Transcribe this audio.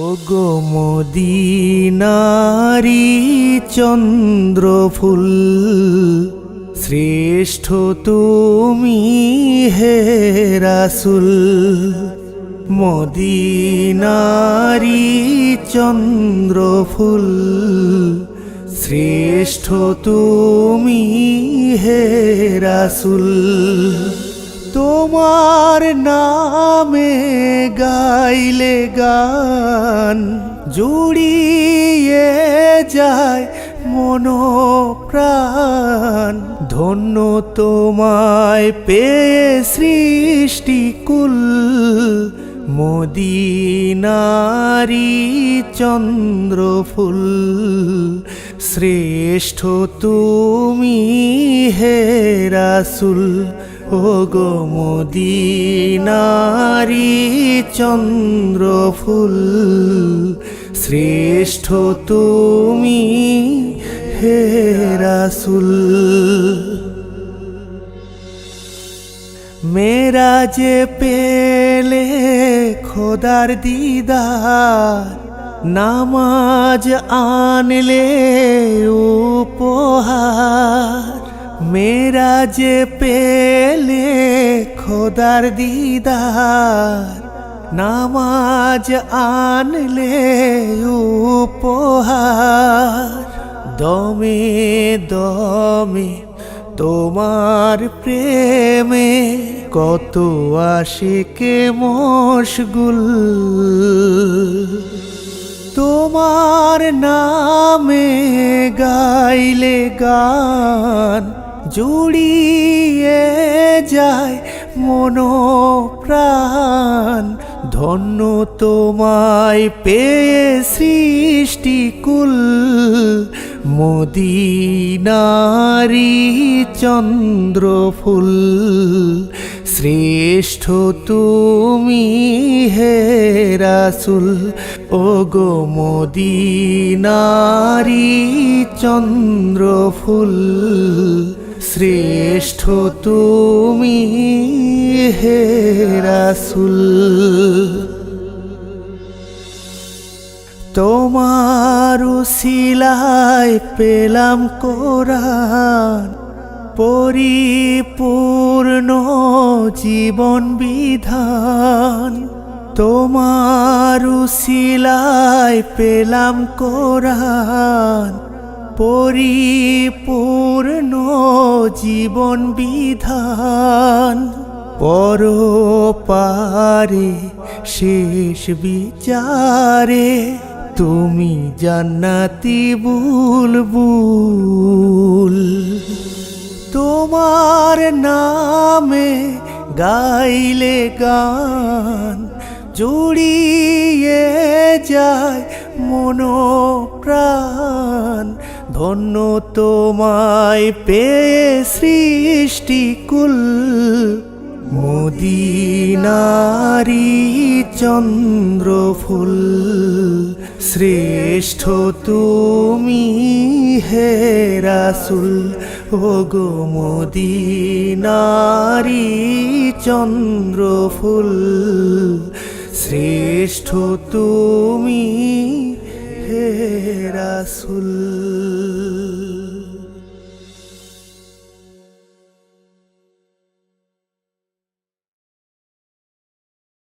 ওগো মদিনারি চন্দ্রফুল, শ্রেষ্ঠ তুমি হে রাসূল। মদিনারি চন্দ্রফুল, শ্রেষ্ঠ তুমি হে রাসূল। তোমার নামে গাইলে গান, জুড়িয়ে যায় মন প্রাণ। ধন্য তোমায় পেয়ে সৃষ্টিকুল, মদিনারি চন্দ্রফুল, শ্রেষ্ঠ তুমি হে রাসূল। ওগো মদিনারি চন্দ্রফুল, শ্রেষ্ঠ তুমি হে রাসূল। মেরাজে পেলে খোদার দিদার, নামাজ আনলে উপহার। মেরাজে পেলে খোদার দিদার, নামাজ আনলে উপহার। দমে দমে তোমার প্রেমে কত আশিকে মশগুল। তোমার নামে গাইলে গান, জুড়িয়ে যায় মন প্রাণ। ধন্য তোমায় পেয়ে সৃষ্টিকুল, মদিনারি চন্দ্রফুল, শ্রেষ্ঠ তুমি হে রাসূল। ওগো মদিনারি চন্দ্রফুল, শ্রেষ্ঠ তুমি হে রাসূল। তোমার উসিলায় পেলাম কোরআন, পরিপূর্ণ জীবন বিধান। তোমার উসিলায় পেলাম কোরআন, পরিপূর্ণ জীবন বিধান। পরপারে শেষ বিচারে তুমি জান্নাতি বুলবুল। তোমার নামে গাইলে গান, জুড়িয়ে যায় মন প্রাণ। ধন্য তোমায় পেয়ে সৃষ্টিকুল, মদিনারি চন্দ্রফুল, শ্রেষ্ঠ তুমি হে রাসূল। ওগো মদিনারি চন্দ্রফুল, শ্রেষ্ঠ তুমি হে রাসূল।